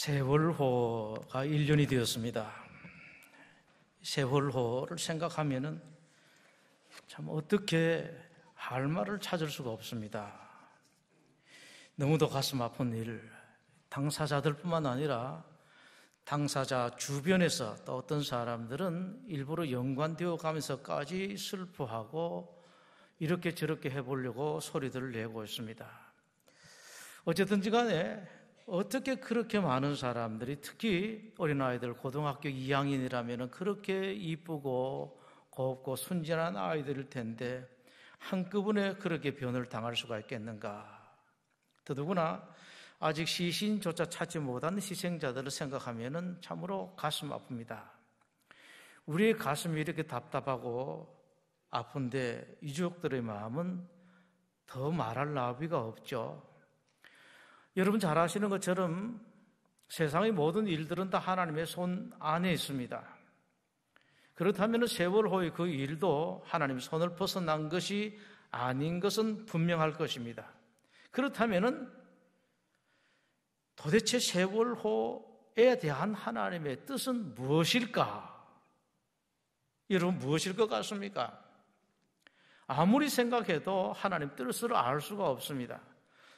세월호가 1년이 되었습니다. 세월호를 생각하면은 참 어떻게 할 말을 찾을 수가 없습니다. 너무도 가슴 아픈 일, 당사자들뿐만 아니라 당사자 주변에서 또 어떤 사람들은 일부러 연관되어 가면서까지 슬퍼하고 이렇게 저렇게 해보려고 소리들을 내고 있습니다. 어쨌든지 간에 어떻게 그렇게 많은 사람들이, 특히 어린아이들 고등학교 2학년이라면 그렇게 이쁘고 곱고 순진한 아이들일 텐데 한꺼번에 그렇게 변을 당할 수가 있겠는가. 더더구나 아직 시신조차 찾지 못한 희생자들을 생각하면 참으로 가슴 아픕니다. 우리의 가슴이 이렇게 답답하고 아픈데 유족들의 마음은 더 말할 나위가 없죠. 여러분 잘 아시는 것처럼 세상의 모든 일들은 다 하나님의 손 안에 있습니다. 그렇다면 세월호의 그 일도 하나님의 손을 벗어난 것이 아닌 것은 분명할 것입니다. 그렇다면 도대체 세월호에 대한 하나님의 뜻은 무엇일까? 여러분 무엇일 것 같습니까? 아무리 생각해도 하나님 뜻을 알 수가 없습니다.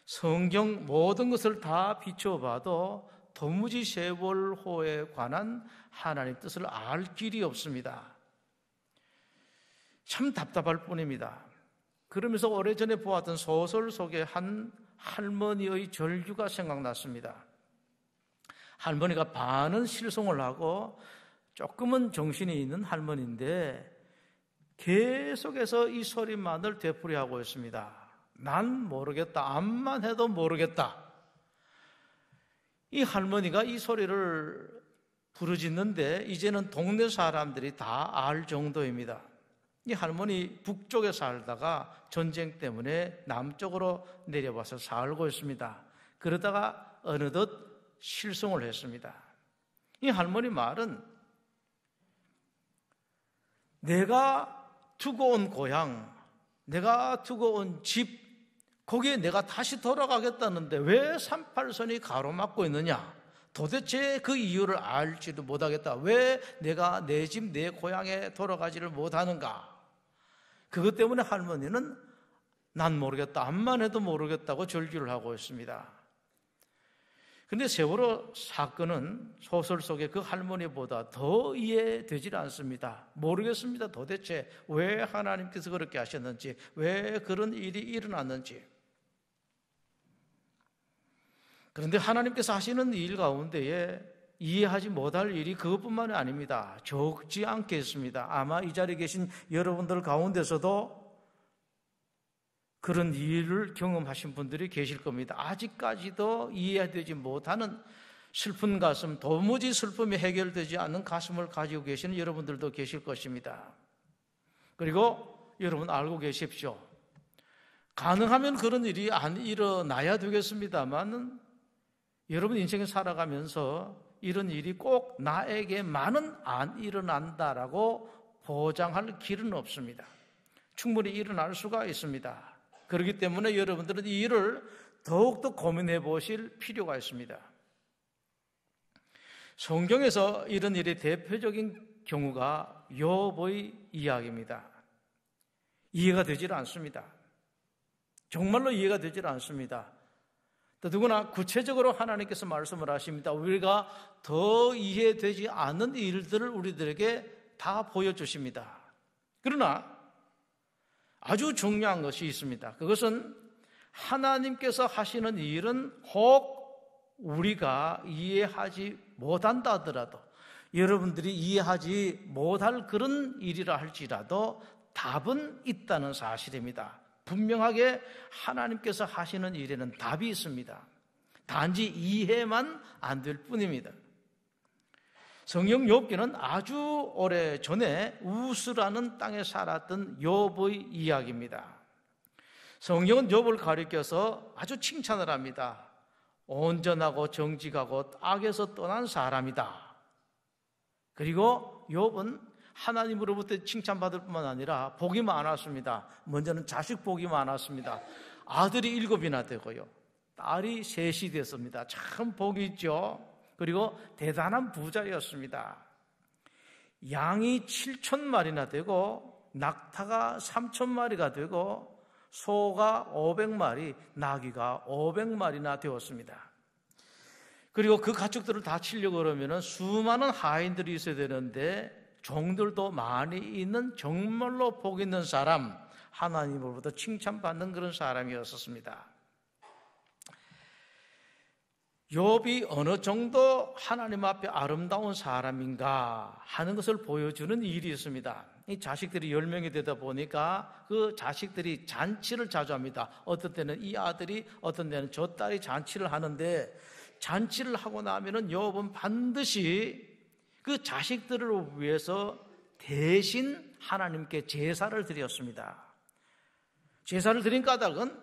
성경 모든 것을 다 비춰봐도 도무지 세월호에 관한 하나님 뜻을 알 길이 없습니다. 참 답답할 뿐입니다. 그러면서 오래전에 보았던 소설 속에 한 할머니의 절규가 생각났습니다. 할머니가 반은 실송을 하고 조금은 정신이 있는 할머니인데 계속해서 이 소리만을 되풀이하고 있습니다. 난 모르겠다. 암만 해도 모르겠다. 이 할머니가 이 소리를 부르짖는데 이제는 동네 사람들이 다 알 정도입니다. 이 할머니 북쪽에 살다가 전쟁 때문에 남쪽으로 내려와서 살고 있습니다. 그러다가 어느덧 실성을 했습니다. 이 할머니 말은 내가 두고 온 고향, 내가 두고 온 집, 거기에 내가 다시 돌아가겠다는데 왜 38선이 가로막고 있느냐? 도대체 그 이유를 알지도 못하겠다. 왜 내가 내 집, 내 고향에 돌아가지를 못하는가? 그것 때문에 할머니는 난 모르겠다. 암만 해도 모르겠다고 절규를 하고 있습니다. 그런데 세월호 사건은 소설 속에 그 할머니보다 더 이해되질 않습니다. 모르겠습니다. 도대체 왜 하나님께서 그렇게 하셨는지, 왜 그런 일이 일어났는지. 그런데 하나님께서 하시는 일 가운데에 이해하지 못할 일이 그것뿐만이 아닙니다. 적지 않게 있습니다. 아마 이 자리에 계신 여러분들 가운데서도 그런 일을 경험하신 분들이 계실 겁니다. 아직까지도 이해되지 못하는 슬픈 가슴, 도무지 슬픔이 해결되지 않는 가슴을 가지고 계시는 여러분들도 계실 것입니다. 그리고 여러분 알고 계십시오. 가능하면 그런 일이 안 일어나야 되겠습니다만 여러분 인생을 살아가면서 이런 일이 꼭 나에게만은 안 일어난다라고 보장할 길은 없습니다. 충분히 일어날 수가 있습니다. 그렇기 때문에 여러분들은 이 일을 더욱더 고민해 보실 필요가 있습니다. 성경에서 이런 일의 대표적인 경우가 욥의 이야기입니다. 이해가 되질 않습니다. 정말로 이해가 되질 않습니다. 누구나 구체적으로 하나님께서 말씀을 하십니다. 우리가 더 이해되지 않는 일들을 우리들에게 다 보여주십니다. 그러나 아주 중요한 것이 있습니다. 그것은 하나님께서 하시는 일은 혹 우리가 이해하지 못한다 하더라도, 여러분들이 이해하지 못할 그런 일이라 할지라도 답은 있다는 사실입니다. 분명하게 하나님께서 하시는 일에는 답이 있습니다. 단지 이해만 안 될 뿐입니다. 성경 욥기는 아주 오래 전에 우스라는 땅에 살았던 욥의 이야기입니다. 성경은 욥을 가리켜서 아주 칭찬을 합니다. 온전하고 정직하고 악에서 떠난 사람이다. 그리고 욥은 하나님으로부터 칭찬받을 뿐만 아니라 복이 많았습니다. 먼저는 자식 복이 많았습니다. 아들이 7이나 되고요. 딸이 3이 됐습니다. 참 복이 있죠. 그리고 대단한 부자였습니다. 양이 7,000마리나 되고 낙타가 3,000마리가 되고 소가 500마리, 나귀가 500마리나 되었습니다. 그리고 그 가축들을 다 치려고 그러면 수많은 하인들이 있어야 되는데 종들도 많이 있는 정말로 복 있는 사람, 하나님으로부터 칭찬받는 그런 사람이었습니다. 욥이 어느 정도 하나님 앞에 아름다운 사람인가 하는 것을 보여주는 일이 있습니다. 이 자식들이 10명이 되다 보니까 그 자식들이 잔치를 자주 합니다. 어떤 때는 이 아들이, 어떤 때는 저 딸이 잔치를 하는데, 잔치를 하고 나면은 욥은 반드시 그 자식들을 위해서 대신 하나님께 제사를 드렸습니다. 제사를 드린 까닭은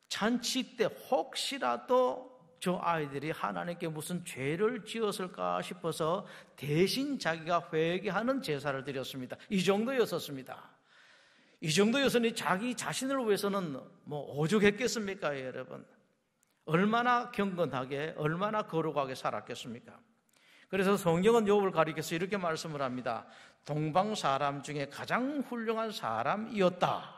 잔치 때 혹시라도 저 아이들이 하나님께 무슨 죄를 지었을까 싶어서 대신 자기가 회개하는 제사를 드렸습니다. 이 정도였었습니다. 이 정도였으니 자기 자신을 위해서는 오죽했겠습니까, 여러분? 얼마나 경건하게, 얼마나 거룩하게 살았겠습니까? 그래서 성경은 욥을 가리켜서 이렇게 말씀을 합니다. 동방 사람 중에 가장 훌륭한 사람이었다.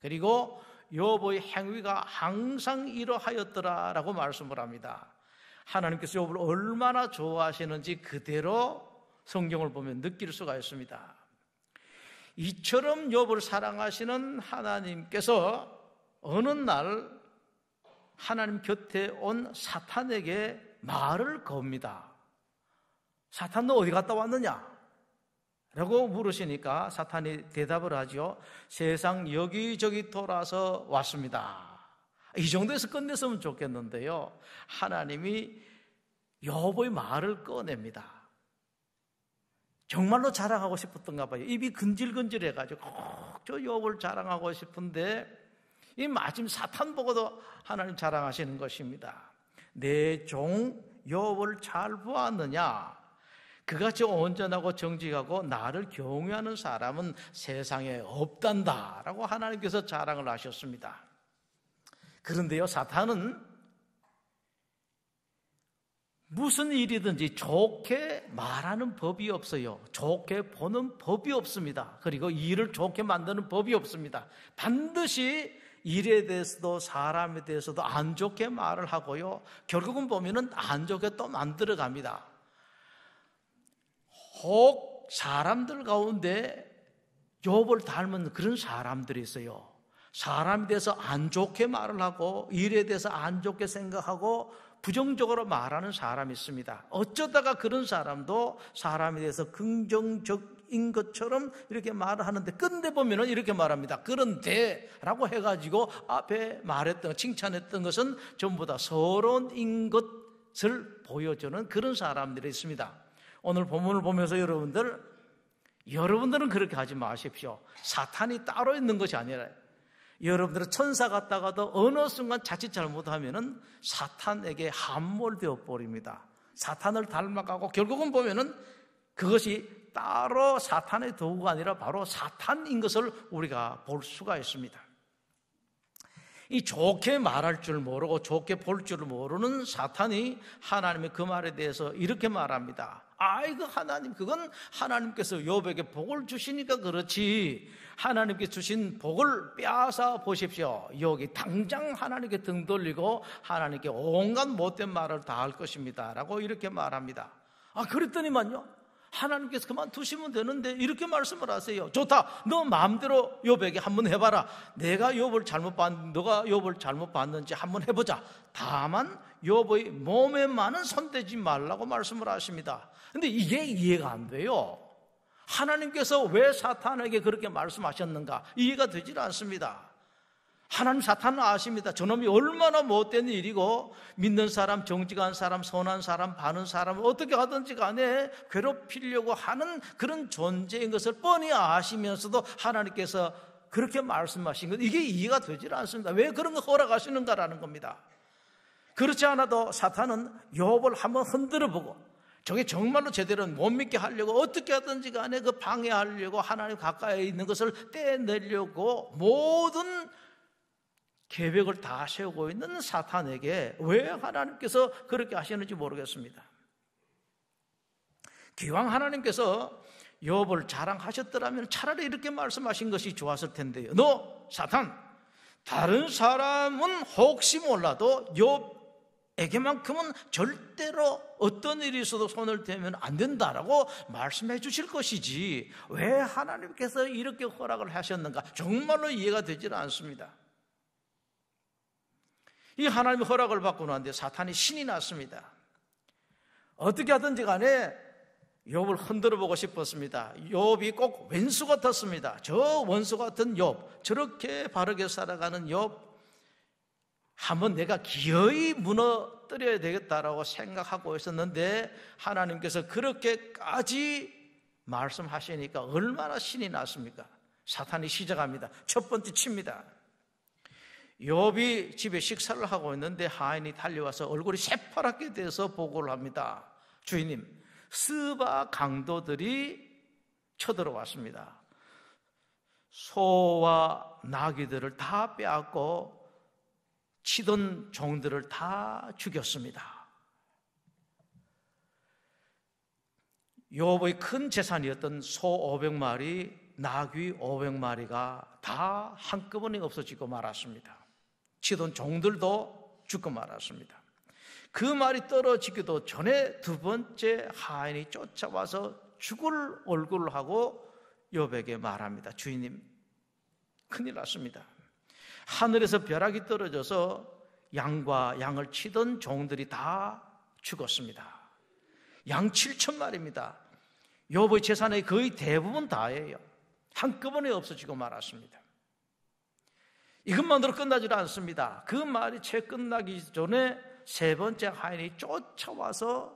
그리고 욥의 행위가 항상 이러하였더라라고 말씀을 합니다. 하나님께서 욥을 얼마나 좋아하시는지 그대로 성경을 보면 느낄 수가 있습니다. 이처럼 욥을 사랑하시는 하나님께서 어느 날 하나님 곁에 온 사탄에게 말을 겁니다. 사탄 너 어디 갔다 왔느냐? 라고 물으시니까 사탄이 대답을 하죠. 세상 여기저기 돌아서 왔습니다. 이 정도에서 끝냈으면 좋겠는데요. 하나님이 욥의 말을 꺼냅니다. 정말로 자랑하고 싶었던가 봐요. 입이 근질근질해가지고 꼭 저 욥을 자랑하고 싶은데 이 마침 사탄 보고도 하나님 자랑하시는 것입니다. 내 종 욥을 잘 보았느냐? 그같이 온전하고 정직하고 나를 경외하는 사람은 세상에 없단다라고 하나님께서 자랑을 하셨습니다. 그런데요, 사탄은 무슨 일이든지 좋게 말하는 법이 없어요. 좋게 보는 법이 없습니다. 그리고 일을 좋게 만드는 법이 없습니다. 반드시 일에 대해서도 사람에 대해서도 안 좋게 말을 하고요. 결국은 보면은 안 좋게 또 만들어갑니다. 혹 사람들 가운데 욥을 닮은 그런 사람들이 있어요. 사람에 대해서 안 좋게 말을 하고 일에 대해서 안 좋게 생각하고 부정적으로 말하는 사람이 있습니다. 어쩌다가 그런 사람도 사람에 대해서 긍정적인 것처럼 이렇게 말을 하는데 끝내 보면은 이렇게 말합니다. 그런데 라고 해가지고 앞에 말했던 칭찬했던 것은 전부 다 서론인 것을 보여주는 그런 사람들이 있습니다. 오늘 본문을 보면서 여러분들은 그렇게 하지 마십시오. 사탄이 따로 있는 것이 아니라 여러분들은 천사 같다가도 어느 순간 자칫 잘못하면은 사탄에게 함몰되어 버립니다. 사탄을 닮아가고 결국은 보면은 그것이 따로 사탄의 도구가 아니라 바로 사탄인 것을 우리가 볼 수가 있습니다. 이 좋게 말할 줄 모르고 좋게 볼 줄 모르는 사탄이 하나님의 그 말에 대해서 이렇게 말합니다. 아이고 하나님, 그건 하나님께서 욥에게 복을 주시니까 그렇지 하나님께 주신 복을 빼앗아 보십시오. 여기 당장 하나님께 등 돌리고 하나님께 온갖 못된 말을 다 할 것입니다 라고 이렇게 말합니다. 그랬더니만요, 하나님께서 그만두시면 되는데 이렇게 말씀을 하세요. 좋다, 너 마음대로 욥에게 한번 해봐라. 너가 욥을 잘못 봤는지 한번 해보자. 다만 욥의 몸에만은 손대지 말라고 말씀을 하십니다. 근데 이게 이해가 안 돼요. 하나님께서 왜 사탄에게 그렇게 말씀하셨는가 이해가 되질 않습니다. 하나님 사탄은 아십니다. 저놈이 얼마나 못된 일이고 믿는 사람, 정직한 사람, 선한 사람, 바른 사람을 어떻게 하든지 간에 괴롭히려고 하는 그런 존재인 것을 뻔히 아시면서도 하나님께서 그렇게 말씀하신 것, 이게 이해가 되질 않습니다. 왜 그런 거 허락하시는가라는 겁니다. 그렇지 않아도 사탄은 욥을 한번 흔들어보고 저게 정말로 제대로 못 믿게 하려고 어떻게 하든지 간에 그 방해하려고 하나님 가까이 있는 것을 떼내려고 모든 계획을 다 세우고 있는 사탄에게 왜 하나님께서 그렇게 하시는지 모르겠습니다. 기왕 하나님께서 욥을 자랑하셨더라면 차라리 이렇게 말씀하신 것이 좋았을 텐데요. 너 사탄, 다른 사람은 혹시 몰라도 욥에게만큼은 절대로 어떤 일이 있어도 손을 대면 안 된다라고 말씀해 주실 것이지 왜 하나님께서 이렇게 허락을 하셨는가 정말로 이해가 되질 않습니다. 이 하나님의 허락을 받고 나는데 사탄이 신이 났습니다. 어떻게 하든지 간에 욥을 흔들어 보고 싶었습니다. 욥이 꼭 왼수 같았습니다. 저 원수 같은 욥, 저렇게 바르게 살아가는 욥 한번 내가 기어이 무너뜨려야 되겠다라고 생각하고 있었는데 하나님께서 그렇게까지 말씀하시니까 얼마나 신이 났습니까? 사탄이 시작합니다. 첫 번째 칩니다. 욥이 집에 식사를 하고 있는데 하인이 달려와서 얼굴이 새파랗게 돼서 보고를 합니다. 주인님, 스바 강도들이 쳐들어왔습니다. 소와 나귀들을 다 빼앗고 치던 종들을 다 죽였습니다. 욥의 큰 재산이었던 소 500마리, 나귀 500마리가 다 한꺼번에 없어지고 말았습니다. 치던 종들도 죽고 말았습니다. 그 말이 떨어지기도 전에 두 번째 하인이 쫓아와서 죽을 얼굴을 하고 욥에게 말합니다. 주인님, 큰일 났습니다. 하늘에서 벼락이 떨어져서 양과 양을 치던 종들이 다 죽었습니다. 양 7,000마리입니다. 욥의 재산의 거의 대부분 다예요. 한꺼번에 없어지고 말았습니다. 이것만으로 끝나지 않습니다. 그 말이 채 끝나기 전에 세 번째 하인이 쫓아와서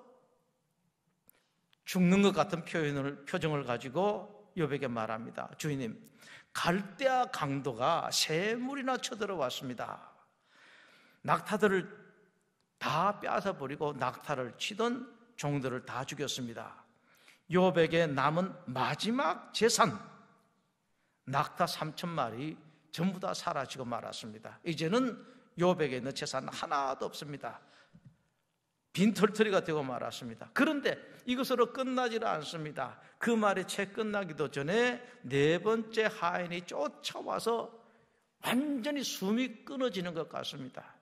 죽는 것 같은 표정을 가지고 욥에게 말합니다. 주인님, 갈대아 강도가 세 무리나 쳐들어왔습니다. 낙타들을 다 빼앗아 버리고 낙타를 치던 종들을 다 죽였습니다. 욥에게 남은 마지막 재산 낙타 3,000마리 전부 다 사라지고 말았습니다. 이제는 욥에게 있는 재산 하나도 없습니다. 빈털터리가 되고 말았습니다. 그런데 이것으로 끝나지는 않습니다. 그 말이 채 끝나기도 전에 네 번째 하인이 쫓아와서 완전히 숨이 끊어지는 것 같습니다.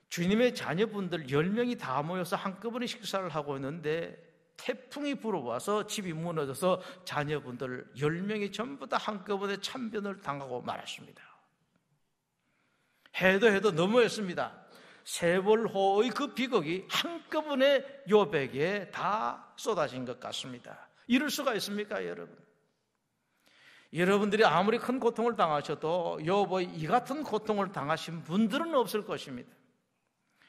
주님의 자녀분들 10명이 다 모여서 한꺼번에 식사를 하고 있는데 태풍이 불어와서 집이 무너져서 자녀분들 10명이 전부 다 한꺼번에 참변을 당하고 말았습니다. 해도 너무했습니다. 세월호의 그 비극이 한꺼번에 욥에게 다 쏟아진 것 같습니다. 이럴 수가 있습니까, 여러분? 여러분들이 아무리 큰 고통을 당하셔도 욥의 이 같은 고통을 당하신 분들은 없을 것입니다.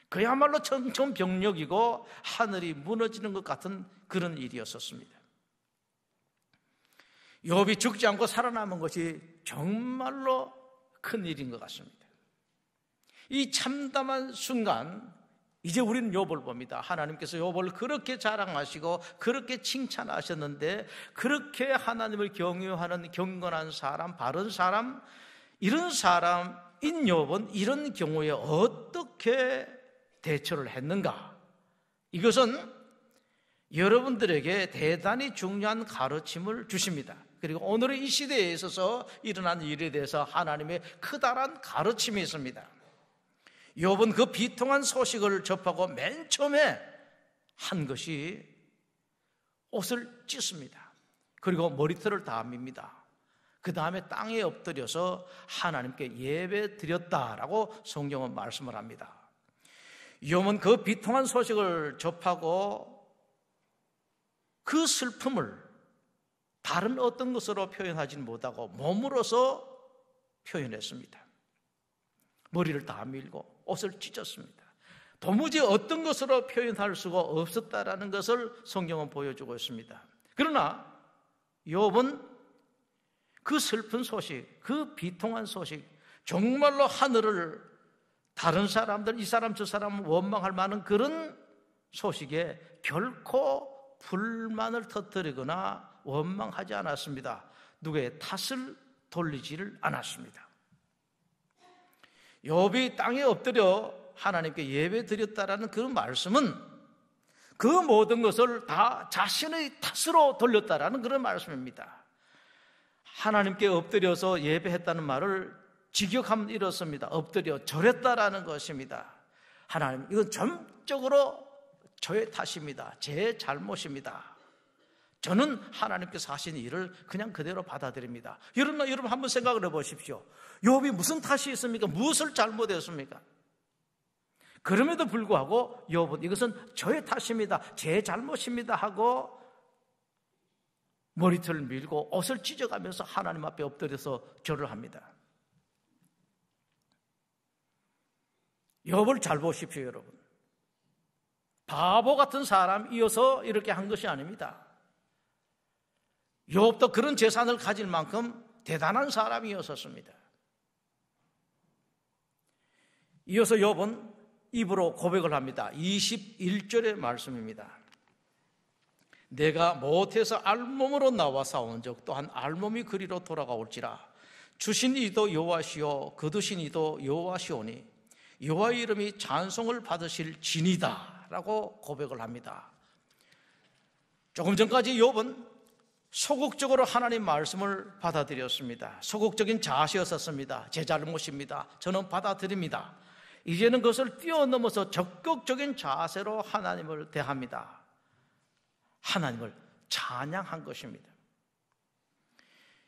그야말로 천천병력이고 하늘이 무너지는 것 같은 그런 일이었었습니다. 욥이 죽지 않고 살아남은 것이 정말로 큰 일인 것 같습니다. 이 참담한 순간 이제 우리는 욥을 봅니다. 하나님께서 욥을 그렇게 자랑하시고 그렇게 칭찬하셨는데 그렇게 하나님을 경유하는 경건한 사람, 바른 사람, 이런 사람인 욥은 이런 경우에 어떻게 대처를 했는가? 이것은 여러분들에게 대단히 중요한 가르침을 주십니다. 그리고 오늘의 이 시대에 있어서 일어난 일에 대해서 하나님의 크다란 가르침이 있습니다. 욥은 그 비통한 소식을 접하고 맨 처음에 한 것이 옷을 찢습니다. 그리고 머리털을 다 밉니다. 그 다음에 땅에 엎드려서 하나님께 예배 드렸다라고 성경은 말씀을 합니다. 욥은 그 비통한 소식을 접하고 그 슬픔을 다른 어떤 것으로 표현하지는 못하고 몸으로서 표현했습니다. 머리를 다 밀고 옷을 찢었습니다. 도무지 어떤 것으로 표현할 수가 없었다라는 것을 성경은 보여주고 있습니다. 그러나 욥은 그 슬픈 소식, 그 비통한 소식, 정말로 하늘을 다른 사람들, 이 사람 저 사람 원망할 만한 그런 소식에 결코 불만을 터뜨리거나 원망하지 않았습니다. 누구의 탓을 돌리지를 않았습니다. 욥이 땅에 엎드려 하나님께 예배 드렸다라는 그 말씀은 그 모든 것을 다 자신의 탓으로 돌렸다라는 그런 말씀입니다. 하나님께 엎드려서 예배했다는 말을 직역하면 이렇습니다. 엎드려 절했다라는 것입니다. 하나님, 이건 전적으로 저의 탓입니다. 제 잘못입니다. 저는 하나님께서 하신 일을 그냥 그대로 받아들입니다. 여러분 한번 생각을 해보십시오. 욥이 무슨 탓이 있습니까? 무엇을 잘못했습니까? 그럼에도 불구하고 욥은 이것은 저의 탓입니다. 제 잘못입니다 하고 머리털을 밀고 옷을 찢어가면서 하나님 앞에 엎드려서 절을 합니다. 욥을 잘 보십시오, 여러분. 바보 같은 사람이어서 이렇게 한 것이 아닙니다. 욥도 그런 재산을 가질 만큼 대단한 사람이었었습니다. 이어서 욥은 입으로 고백을 합니다. 21절의 말씀입니다. 내가 못해서 알몸으로 나와 싸운 적 또한 알몸이 그리로 돌아가올지라. 주신 이도 여호와시오 거두신 이도 여호와시오니 여호와의 이름이 찬송을 받으실 진이다 라고 고백을 합니다. 조금 전까지 욥은 소극적으로 하나님 말씀을 받아들였습니다. 소극적인 자아였었습니다. 제 잘못입니다. 저는 받아들입니다. 이제는 그것을 뛰어넘어서 적극적인 자세로 하나님을 대합니다. 하나님을 찬양한 것입니다.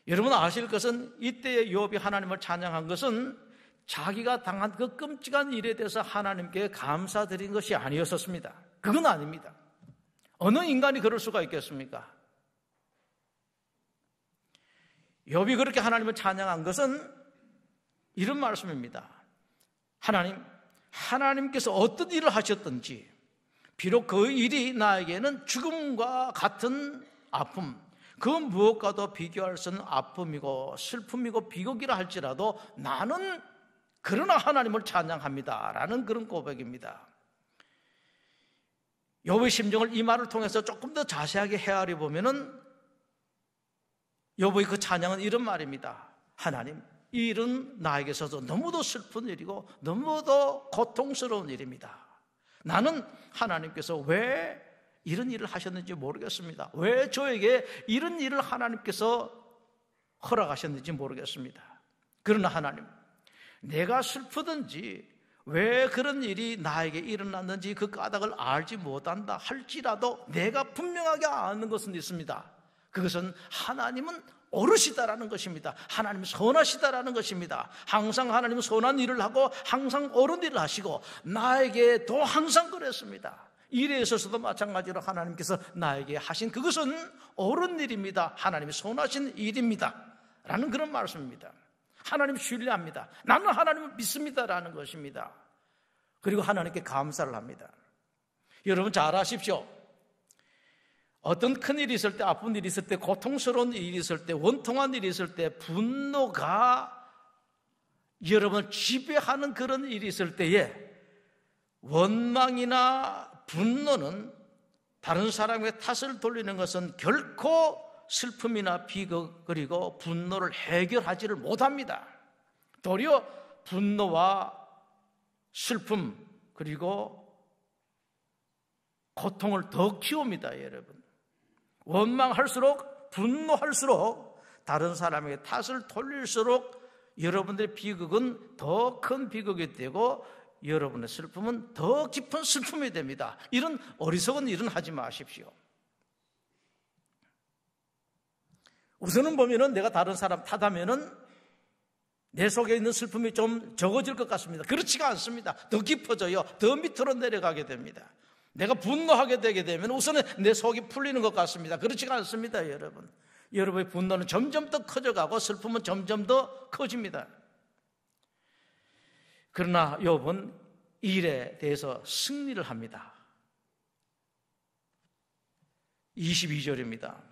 여러분 아실 것은 이때의 욥이 하나님을 찬양한 것은 자기가 당한 그 끔찍한 일에 대해서 하나님께 감사드린 것이 아니었습니다. 그건 아닙니다. 어느 인간이 그럴 수가 있겠습니까? 욥이 그렇게 하나님을 찬양한 것은 이런 말씀입니다. 하나님께서 어떤 일을 하셨든지 비록 그 일이 나에게는 죽음과 같은 아픔, 그 무엇과도 비교할 수 없는 아픔이고 슬픔이고 비극이라 할지라도 나는 그러나 하나님을 찬양합니다 라는 그런 고백입니다. 욥의 심정을 이 말을 통해서 조금 더 자세하게 헤아려 보면은 욥의 그 찬양은 이런 말입니다. 하나님, 이 일은 나에게 있어서 너무도 슬픈 일이고 너무도 고통스러운 일입니다. 나는 하나님께서 왜 이런 일을 하셨는지 모르겠습니다. 왜 저에게 이런 일을 하나님께서 허락하셨는지 모르겠습니다. 그러나 하나님, 내가 슬프든지 왜 그런 일이 나에게 일어났는지 그 까닭을 알지 못한다 할지라도 내가 분명하게 아는 것은 있습니다. 그것은 하나님은 옳으시다라는 것입니다. 하나님은 선하시다라는 것입니다. 항상 하나님은 선한 일을 하고 항상 옳은 일을 하시고 나에게도 항상 그랬습니다. 일에 있어서도 마찬가지로 하나님께서 나에게 하신 그것은 옳은 일입니다. 하나님이 선하신 일입니다 라는 그런 말씀입니다. 하나님 신뢰합니다. 나는 하나님을 믿습니다라는 것입니다. 그리고 하나님께 감사를 합니다. 여러분 잘 아십시오. 어떤 큰일이 있을 때, 아픈 일이 있을 때, 고통스러운 일이 있을 때, 원통한 일이 있을 때, 분노가 여러분을 지배하는 그런 일이 있을 때에 원망이나 분노는 다른 사람의 탓을 돌리는 것은 결코 슬픔이나 비극 그리고 분노를 해결하지를 못합니다. 도리어 분노와 슬픔 그리고 고통을 더 키웁니다. 여러분, 원망할수록 분노할수록 다른 사람에게 탓을 돌릴수록 여러분들의 비극은 더 큰 비극이 되고 여러분의 슬픔은 더 깊은 슬픔이 됩니다. 이런 어리석은 일은 하지 마십시오. 우선은 보면은 내가 다른 사람 탓하면은 내 속에 있는 슬픔이 좀 적어질 것 같습니다. 그렇지가 않습니다. 더 깊어져요. 더 밑으로 내려가게 됩니다. 내가 분노하게 되게 되면 우선은 내 속이 풀리는 것 같습니다. 그렇지가 않습니다, 여러분. 여러분의 분노는 점점 더 커져가고 슬픔은 점점 더 커집니다. 그러나 욥은 이 일에 대해서 승리를 합니다. 22절입니다.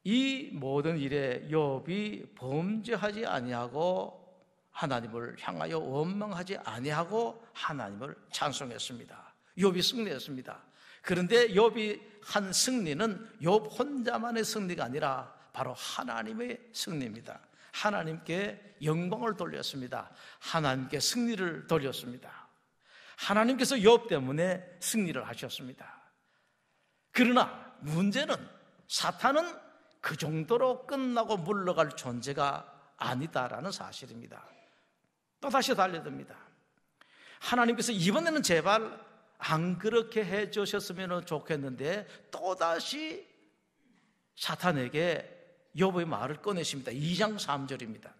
이 모든 일에 욥이 범죄하지 아니하고 하나님을 향하여 원망하지 아니하고 하나님을 찬송했습니다. 욥이 승리했습니다. 그런데 욥이 한 승리는 욥 혼자만의 승리가 아니라 바로 하나님의 승리입니다. 하나님께 영광을 돌렸습니다. 하나님께 승리를 돌렸습니다. 하나님께서 욥 때문에 승리를 하셨습니다. 그러나 문제는 사탄은 그 정도로 끝나고 물러갈 존재가 아니다라는 사실입니다. 또다시 달려듭니다. 하나님께서 이번에는 제발 안 그렇게 해 주셨으면 좋겠는데 또다시 사탄에게 욥의 말을 꺼내십니다. 2장 3절입니다.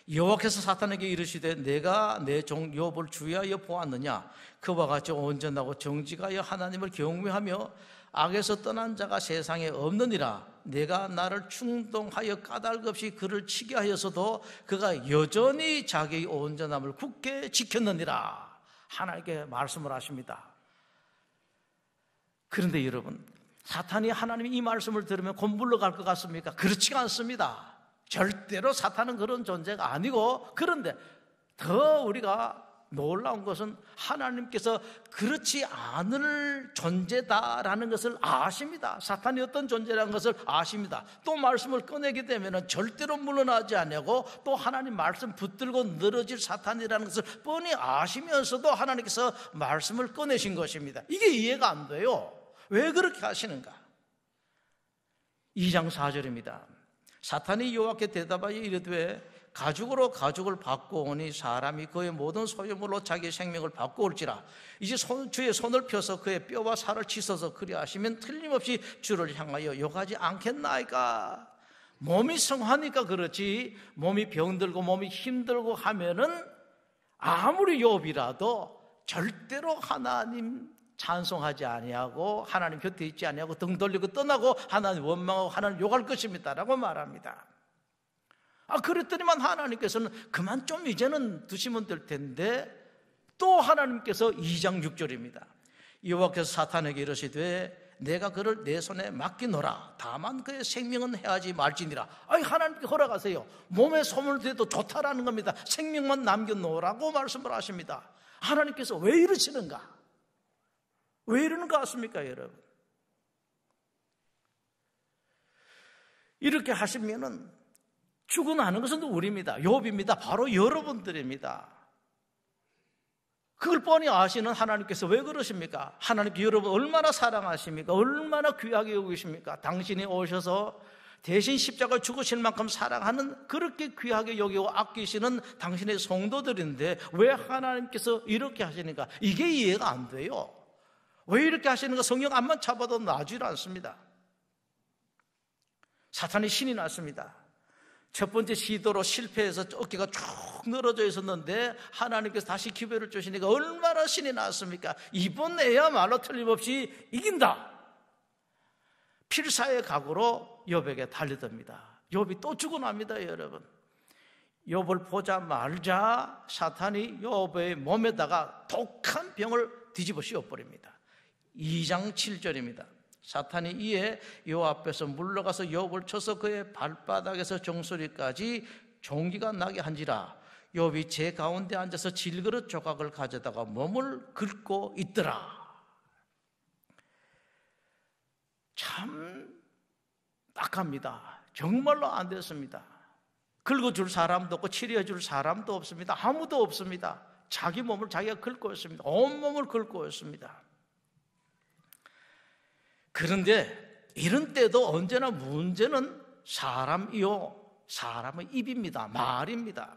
여호와께서 사탄에게 이르시되 내가 내 종 욥을 주의하여 보았느냐? 그와 같이 온전하고 정직하여 하나님을 경외하며 악에서 떠난 자가 세상에 없느니라. 내가 나를 충동하여 까닭 없이 그를 치게 하여서도 그가 여전히 자기의 온전함을 굳게 지켰느니라. 하나님께 말씀을 하십니다. 그런데 여러분, 사탄이 하나님이 이 말씀을 들으면 곧 물러갈 것 같습니까? 그렇지가 않습니다. 절대로 사탄은 그런 존재가 아니고, 그런데 더 우리가 놀라운 것은 하나님께서 그렇지 않을 존재다라는 것을 아십니다. 사탄이 어떤 존재라는 것을 아십니다. 또 말씀을 꺼내게 되면 절대로 물러나지 않고 또 하나님 말씀 붙들고 늘어질 사탄이라는 것을 뻔히 아시면서도 하나님께서 말씀을 꺼내신 것입니다. 이게 이해가 안 돼요. 왜 그렇게 하시는가? 2장 4절입니다. 사탄이 여호와께 대답하여 이르되 가죽으로 가죽을 바꾸오니 사람이 그의 모든 소유물로 자기 생명을 바꾸올지라. 이제 주의 손을 펴서 그의 뼈와 살을 씻어서 그리하시면 틀림없이 주를 향하여 욕하지 않겠나이까. 몸이 성하니까 그렇지, 몸이 병들고 몸이 힘들고 하면은 아무리 욥이라도 절대로 하나님 찬송하지 아니하고 하나님 곁에 있지 아니하고 등 돌리고 떠나고 하나님 원망하고 하나님 욕할 것입니다 라고 말합니다. 그랬더니만 하나님께서는 그만 좀 이제는 두시면 될 텐데, 또 하나님께서 2장 6절입니다. 여호와께서 사탄에게 이르시되 내가 그를 내 손에 맡기노라. 다만 그의 생명은 해하지 말지니라. 하나님께 허락하세요. 몸에 소문을 대도 좋다라는 겁니다. 생명만 남겨놓으라고 말씀을 하십니다. 하나님께서 왜 이러시는가? 왜 이러는 것 같습니까, 여러분? 이렇게 하시면은 죽어나는 것은 우리입니다. 욥입니다. 바로 여러분들입니다. 그걸 뻔히 아시는 하나님께서 왜 그러십니까? 하나님께 여러분 얼마나 사랑하십니까? 얼마나 귀하게 여기십니까? 당신이 오셔서 대신 십자가에 죽으실 만큼 사랑하는, 그렇게 귀하게 여기고 아끼시는 당신의 성도들인데 왜 하나님께서 이렇게 하시는가? 이게 이해가 안 돼요. 왜 이렇게 하시는가? 성경 앞만 잡아도 나질 않습니다. 사탄이 신이 났습니다. 첫 번째 시도로 실패해서 어깨가 쭉 늘어져 있었는데 하나님께서 다시 기회를 주시니까 얼마나 신이 났습니까? 이번에야말로 틀림없이 이긴다. 필사의 각오로 욥에게 달려듭니다. 욥이 또 죽어납니다, 여러분. 욥을 보자마자 사탄이 욥의 몸에다가 독한 병을 뒤집어 씌워버립니다. 2장 7절입니다. 사탄이 이에 요 앞에서 물러가서 욥을 쳐서 그의 발바닥에서 정수리까지 종기가 나게 한지라. 욥이 제 가운데 앉아서 질그릇 조각을 가져다가 몸을 긁고 있더라. 참 딱합니다. 정말로 안 됐습니다. 긁어줄 사람도 없고 치료해줄 사람도 없습니다. 아무도 없습니다. 자기 몸을 자기가 긁고 있습니다. 온몸을 긁고 있습니다. 그런데 이런 때도 언제나 문제는 사람이요, 사람의 입입니다. 말입니다.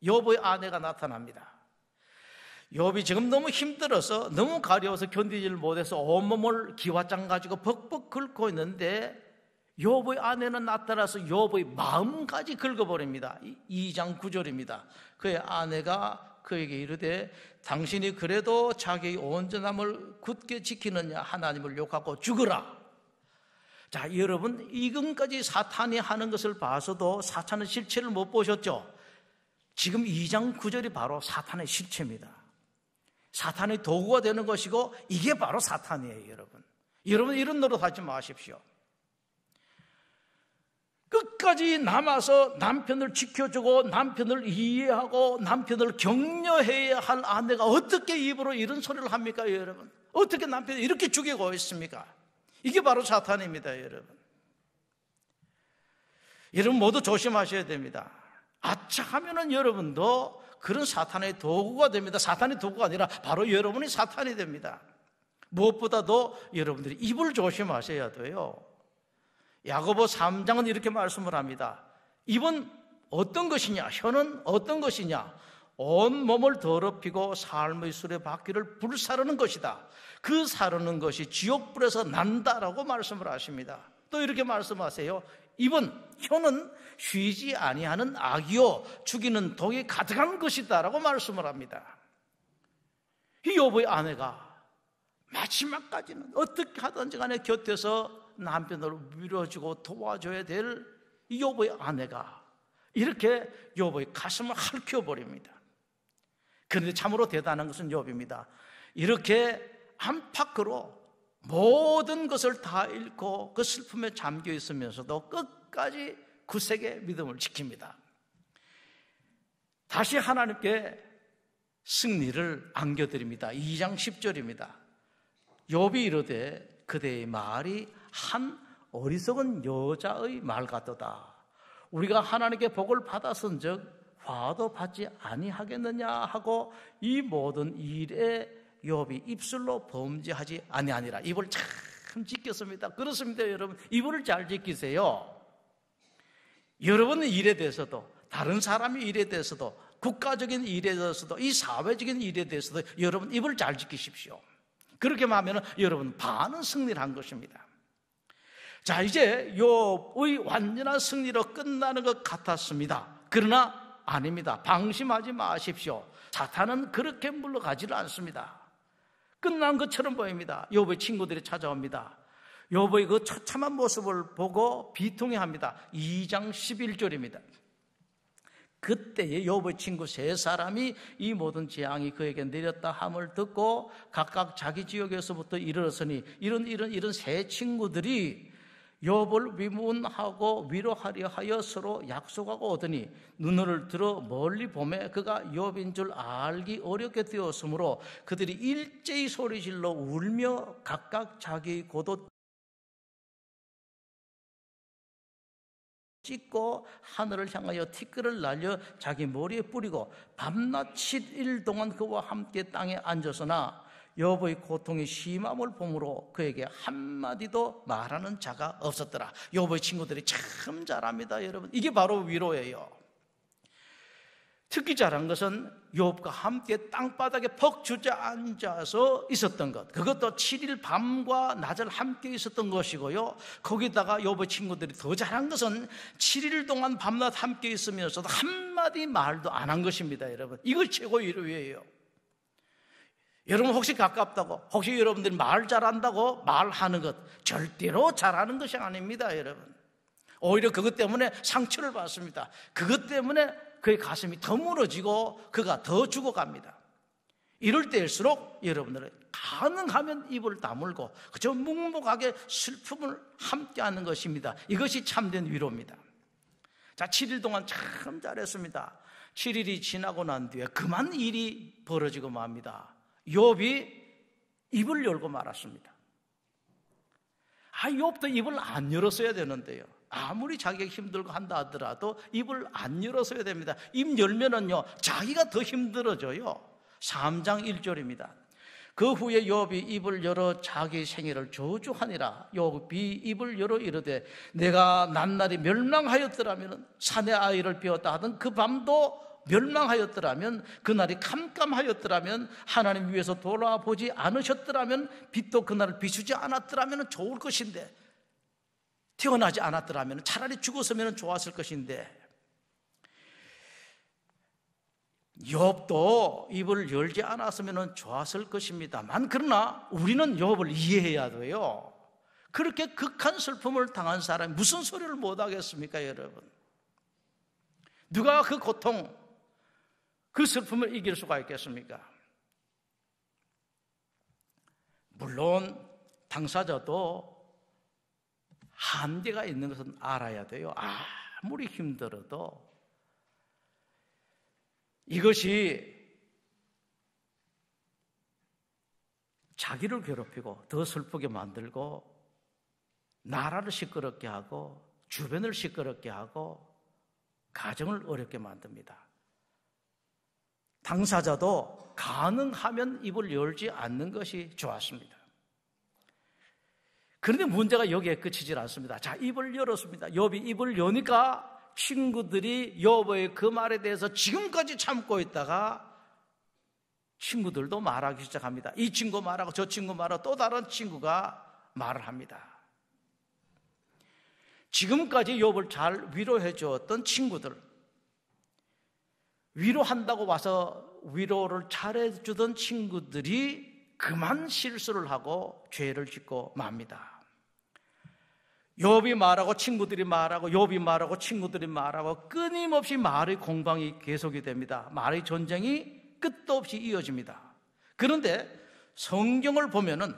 욥의 아내가 나타납니다. 욥이 지금 너무 힘들어서, 너무 가려워서 견디지를 못해서 온몸을 기와장 가지고 벅벅 긁고 있는데 욥의 아내는 나타나서 욥의 마음까지 긁어버립니다. 2장 9절입니다. 그의 아내가 그에게 이르되 당신이 그래도 자기의 온전함을 굳게 지키느냐? 하나님을 욕하고 죽으라. 자, 여러분, 이근까지 사탄이 하는 것을 봐서도 사탄의 실체를 못 보셨죠? 지금 2장 9절이 바로 사탄의 실체입니다. 사탄의 도구가 되는 것이고 이게 바로 사탄이에요, 여러분. 여러분 이런 노릇 하지 마십시오. 끝까지 남아서 남편을 지켜주고 남편을 이해하고 남편을 격려해야 할 아내가 어떻게 입으로 이런 소리를 합니까, 여러분? 어떻게 남편을 이렇게 죽이고 있습니까? 이게 바로 사탄입니다, 여러분. 여러분 모두 조심하셔야 됩니다. 아차 하면은 여러분도 그런 사탄의 도구가 됩니다. 사탄의 도구가 아니라 바로 여러분이 사탄이 됩니다. 무엇보다도 여러분들이 입을 조심하셔야 돼요. 야고보 3장은 이렇게 말씀을 합니다. 입은 어떤 것이냐? 혀는 어떤 것이냐? 온 몸을 더럽히고 삶의 수레바퀴를 불사르는 것이다. 그 사르는 것이 지옥불에서 난다라고 말씀을 하십니다. 또 이렇게 말씀하세요. 혀는 쉬지 아니하는 악이요 죽이는 독이 가득한 것이다 라고 말씀을 합니다. 이 여보의 아내가 마지막까지는 어떻게 하든지 간에 곁에서 남편을 밀어주고 도와줘야 될 이 여보의 아내가 이렇게 여보의 가슴을 핥혀버립니다. 그런데 참으로 대단한 것은 욥입니다. 이렇게 안팎으로 모든 것을 다 잃고 그 슬픔에 잠겨 있으면서도 끝까지 굳세게 믿음을 지킵니다. 다시 하나님께 승리를 안겨드립니다. 2장 10절입니다. 욥이 이르되 그대의 말이 한 어리석은 여자의 말 같도다. 우리가 하나님께 복을 받았은즉 화도 받지 아니하겠느냐 하고 이 모든 일에 욥이 입술로 범죄하지 아니하니라. 입을 참 지켰습니다. 그렇습니다, 여러분. 입을 잘 지키세요. 여러분의 일에 대해서도, 다른 사람의 일에 대해서도, 국가적인 일에 대해서도, 이 사회적인 일에 대해서도 여러분 입을 잘 지키십시오. 그렇게만 하면 여러분 반은 승리를 한 것입니다. 자, 이제 욥의 완전한 승리로 끝나는 것 같았습니다. 그러나 아닙니다. 방심하지 마십시오. 사탄은 그렇게 물러가지를 않습니다. 끝난 것처럼 보입니다. 욥의 친구들이 찾아옵니다. 욥의 그 처참한 모습을 보고 비통해합니다. 2장 11절입니다. 그때에 욥의 친구 세 사람이 이 모든 재앙이 그에게 내렸다 함을 듣고 각각 자기 지역에서부터 이르렀으니 이런 세 친구들이 욥을 위문하고 위로하려 하여 서로 약속하고 오더니 눈을 들어 멀리 보매 그가 욥인 줄 알기 어렵게 되었으므로 그들이 일제히 소리질러 울며 각각 자기 고도 찢고 하늘을 향하여 티끌을 날려 자기 머리에 뿌리고 밤낮 7일 동안 그와 함께 땅에 앉았으나 욥의 고통이 심함을 보므로 그에게 한마디도 말하는 자가 없었더라. 욥의 친구들이 참 잘합니다, 여러분. 이게 바로 위로예요. 특히 잘한 것은 욥과 함께 땅바닥에 퍽 주저앉아서 있었던 것, 그것도 7일 밤과 낮을 함께 있었던 것이고요. 거기다가 욥의 친구들이 더 잘한 것은 7일 동안 밤낮 함께 있으면서도 한마디 말도 안 한 것입니다, 여러분. 이거 최고의 위로예요. 여러분 혹시 가깝다고, 혹시 여러분들이 말 잘한다고 말하는 것 절대로 잘하는 것이 아닙니다, 여러분. 오히려 그것 때문에 상처를 받습니다. 그것 때문에 그의 가슴이 더 무너지고 그가 더 죽어갑니다. 이럴 때일수록 여러분들은 가능하면 입을 다물고 그저 묵묵하게 슬픔을 함께하는 것입니다. 이것이 참된 위로입니다. 자, 7일 동안 참 잘했습니다. 7일이 지나고 난 뒤에 그만 일이 벌어지고 맙니다. 욥이 입을 열고 말았습니다. 욥도 입을 안 열었어야 되는데요. 아무리 자기가 힘들고 한다 하더라도 입을 안 열었어야 됩니다. 입 열면은요, 자기가 더 힘들어져요. 3장 1절입니다. 그 후에 욥이 입을 열어 자기 생애를 저주하니라. 욥이 입을 열어 이르되 내가 낱날이 멸망하였더라면 산의 아이를 비웠다 하던 그 밤도 멸망하였더라면 그날이 캄캄하였더라면 하나님 위에서 돌아보지 않으셨더라면 빛도 그날을 비추지 않았더라면 좋을 것인데 태어나지 않았더라면 차라리 죽었으면 좋았을 것인데 욥도 입을 열지 않았으면 좋았을 것입니다만 그러나 우리는 욥을 이해해야 돼요. 그렇게 극한 슬픔을 당한 사람이 무슨 소리를 못하겠습니까, 여러분? 누가 그 고통, 그 슬픔을 이길 수가 있겠습니까? 물론 당사자도 한계가 있는 것은 알아야 돼요. 아무리 힘들어도 이것이 자기를 괴롭히고 더 슬프게 만들고 나라를 시끄럽게 하고 주변을 시끄럽게 하고 가정을 어렵게 만듭니다. 당사자도 가능하면 입을 열지 않는 것이 좋았습니다. 그런데 문제가 여기에 그치질 않습니다. 자, 입을 열었습니다. 욥이 입을 여니까 친구들이 욥의 그 말에 대해서 지금까지 참고 있다가 친구들도 말하기 시작합니다. 이 친구 말하고 저 친구 말하고 또 다른 친구가 말을 합니다. 지금까지 욥을 잘 위로해 주었던 친구들, 위로한다고 와서 위로를 잘해 주던 친구들이 그만 실수를 하고 죄를 짓고 맙니다. 욥이 말하고 친구들이 말하고 욥이 말하고 친구들이 말하고 끊임없이 말의 공방이 계속이 됩니다. 말의 전쟁이 끝도 없이 이어집니다. 그런데 성경을 보면은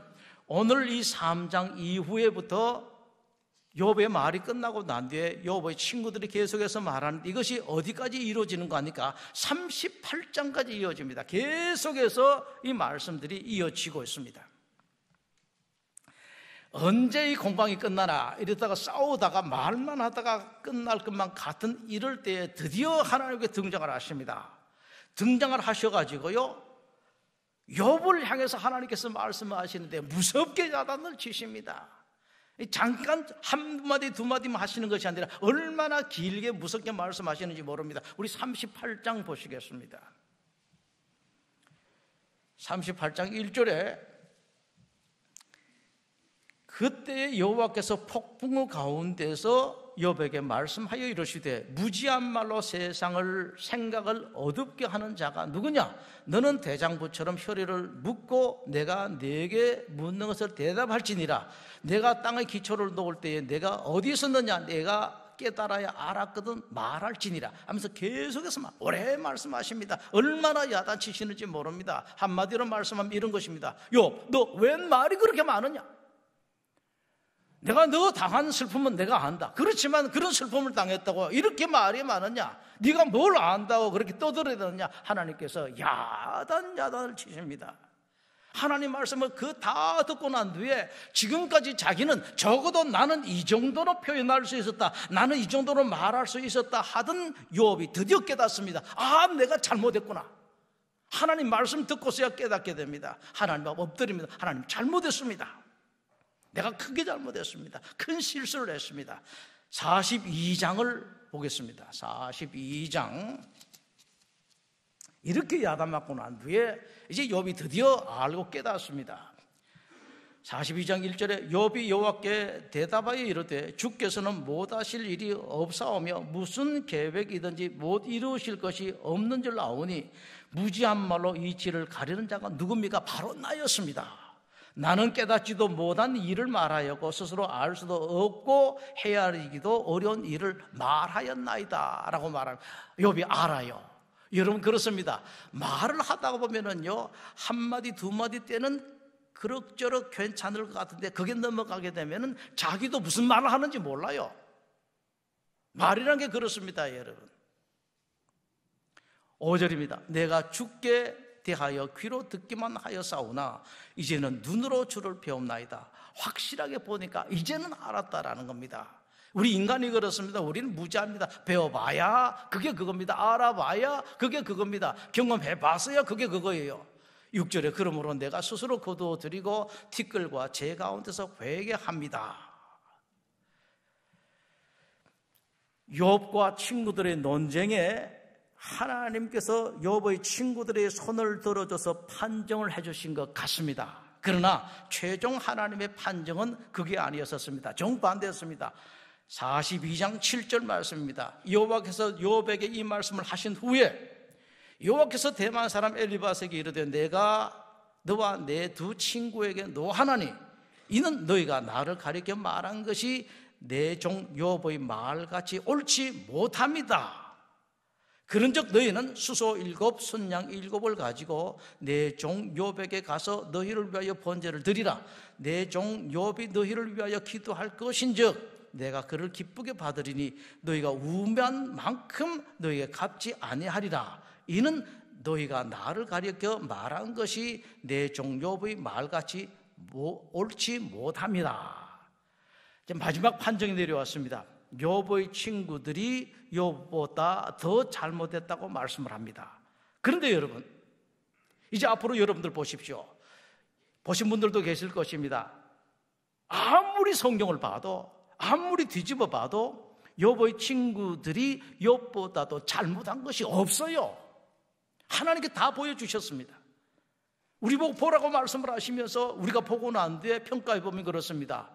오늘 이 3장 이후에부터 욥의 말이 끝나고 난 뒤에 욥의 친구들이 계속해서 말하는데 이것이 어디까지 이루어지는 거 아닙니까? 38장까지 이어집니다. 계속해서 이 말씀들이 이어지고 있습니다. 언제 이 공방이 끝나나 이러다가 싸우다가 말만 하다가 끝날 것만 같은 이럴 때에 드디어 하나님께 등장을 하십니다. 등장을 하셔가지고요, 욥을 향해서 하나님께서 말씀하시는데 무섭게 야단을 치십니다. 잠깐 한마디 두 마디만 하시는 것이 아니라 얼마나 길게 무섭게 말씀하시는지 모릅니다. 우리 38장 보시겠습니다. 38장 1절에 그때 여호와께서 폭풍우 가운데서 욥에게 말씀하여 이르시되 무지한 말로 세상을 생각을 어둡게 하는 자가 누구냐? 너는 대장부처럼 혈의를 묻고 내가 네게 묻는 것을 대답할지니라. 내가 땅의 기초를 놓을 때에 내가 어디 있었느냐? 내가 깨달아야 알았거든 말할지니라 하면서 계속해서 오래 말씀하십니다. 얼마나 야단치시는지 모릅니다. 한마디로 말씀하면 이런 것입니다. 욥, 너 웬 말이 그렇게 많으냐? 내가 너 당한 슬픔은 내가 안다. 그렇지만 그런 슬픔을 당했다고 이렇게 말이 많으냐? 네가 뭘 안다고 그렇게 떠들어대느냐? 하나님께서 야단을 치십니다. 하나님 말씀을 그 다 듣고 난 뒤에 지금까지 자기는 적어도 나는 이 정도로 표현할 수 있었다, 나는 이 정도로 말할 수 있었다 하던 욥이 드디어 깨닫습니다. 아, 내가 잘못했구나. 하나님 말씀 듣고서야 깨닫게 됩니다. 하나님 앞 엎드립니다. 하나님 잘못했습니다. 내가 크게 잘못했습니다. 큰 실수를 했습니다. 42장을 보겠습니다. 42장. 이렇게 야단맞고 난 뒤에 이제 욥이 드디어 알고 깨닫습니다. 42장 1절에 욥이 여호와께 대답하여 이르되 주께서는 못하실 일이 없사오며 무슨 계획이든지 못 이루실 것이 없는 줄 아오니 무지한 말로 이치를 가리는 자가 누굽니까? 바로 나였습니다. 나는 깨닫지도 못한 일을 말하였고 스스로 알 수도 없고 헤아리기도 어려운 일을 말하였나이다 라고 말합니다. 욥이 알아요. 여러분 그렇습니다. 말을 하다가 보면은요, 한마디 두 마디 때는 그럭저럭 괜찮을 것 같은데 그게 넘어가게 되면은 자기도 무슨 말을 하는지 몰라요. 말이란 게 그렇습니다, 여러분. 5절입니다. 내가 주께 대하여 귀로 듣기만 하였사오나 이제는 눈으로 주를 배움나이다. 확실하게 보니까 이제는 알았다라는 겁니다. 우리 인간이 그렇습니다. 우리는 무지합니다. 배워봐야 그게 그겁니다. 알아봐야 그게 그겁니다. 경험해봤어야 그게 그거예요. 6절에 그러므로 내가 스스로 거두어드리고 티끌과 제 가운데서 회개합니다. 욥과 친구들의 논쟁에 하나님께서 욥의 친구들의 손을 들어줘서 판정을 해주신 것 같습니다. 그러나 최종 하나님의 판정은 그게 아니었었습니다. 정반대였습니다. 42장 7절 말씀입니다. 여호와께서 욥에게 이 말씀을 하신 후에 여호와께서 대만 사람 엘리바스에게 이르되 내가 너와 내 두 친구에게 노하나니 이는 너희가 나를 가리켜 말한 것이 내 종 욥의 말같이 옳지 못합니다. 그런즉 너희는 수소 7 순양 7을 가지고 내 종 욥에게 가서 너희를 위하여 번제를 드리라. 내 종 욥이 너희를 위하여 기도할 것인즉 내가 그를 기쁘게 받으리니 너희가 우매한 만큼 너희에게 갚지 아니하리라. 이는 너희가 나를 가리켜 말한 것이 내 종 욥의 말같이 옳지 못함이라. 이제 마지막 판정이 내려왔습니다. 욥의 친구들이 욥보다 더 잘못했다고 말씀을 합니다. 그런데 여러분, 이제 앞으로 여러분들 보십시오. 보신 분들도 계실 것입니다. 아무리 성경을 봐도, 아무리 뒤집어 봐도 욥의 친구들이 욥보다도 잘못한 것이 없어요. 하나님께 다 보여주셨습니다. 우리 보고 보라고 말씀을 하시면서 우리가 보고 난 뒤에 평가해 보면 그렇습니다.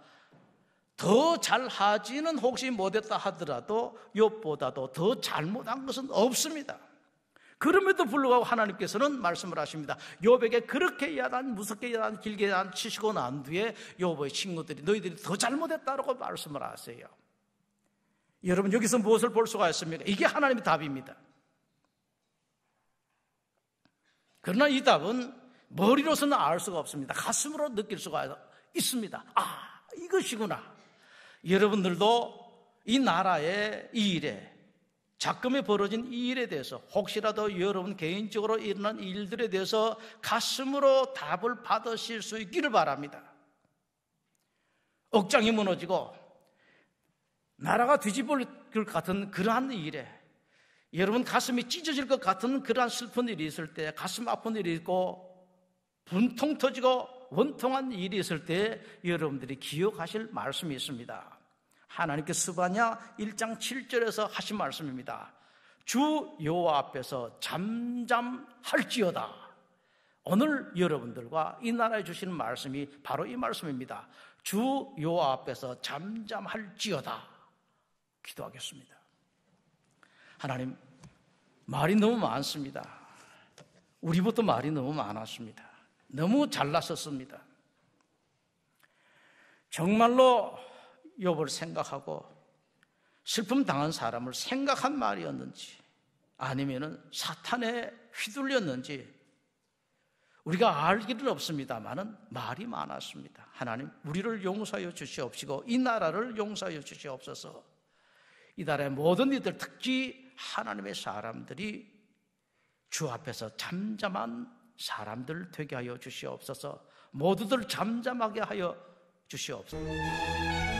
더 잘하지는 혹시 못했다 하더라도 욥보다도 더 잘못한 것은 없습니다. 그럼에도 불구하고 하나님께서는 말씀을 하십니다. 욥에게 그렇게 야단, 무섭게 야단, 길게 야단 치시고 난 뒤에 욥의 친구들이 너희들이 더 잘못했다라고 말씀을 하세요. 여러분, 여기서 무엇을 볼 수가 있습니까? 이게 하나님의 답입니다. 그러나 이 답은 머리로서는 알 수가 없습니다. 가슴으로 느낄 수가 있습니다. 아, 이것이구나. 여러분들도 이 나라의 이 일에, 작금에 벌어진 이 일에 대해서 혹시라도 여러분 개인적으로 일어난 일들에 대해서 가슴으로 답을 받으실 수 있기를 바랍니다. 억장이 무너지고 나라가 뒤집을 것 같은 그러한 일에, 여러분 가슴이 찢어질 것 같은 그러한 슬픈 일이 있을 때, 가슴 아픈 일이 있고 분통 터지고 원통한 일이 있을 때 여러분들이 기억하실 말씀이 있습니다. 하나님께 스바냐 1장 7절에서 하신 말씀입니다. 주 여호와 앞에서 잠잠할지어다. 오늘 여러분들과 이 나라에 주시는 말씀이 바로 이 말씀입니다. 주 여호와 앞에서 잠잠할지어다. 기도하겠습니다. 하나님, 말이 너무 많습니다. 우리부터 말이 너무 많았습니다. 너무 잘났었습니다. 정말로 욥을 생각하고 슬픔 당한 사람을 생각한 말이었는지 아니면은 사탄에 휘둘렸는지 우리가 알기는 없습니다만은 말이 많았습니다. 하나님, 우리를 용서하여 주시옵시고 이 나라를 용서하여 주시옵소서. 이 나라의 모든 이들, 특히 하나님의 사람들이 주 앞에서 잠잠한 사람들 되게 하여 주시옵소서. 모두들 잠잠하게 하여 주시옵소서.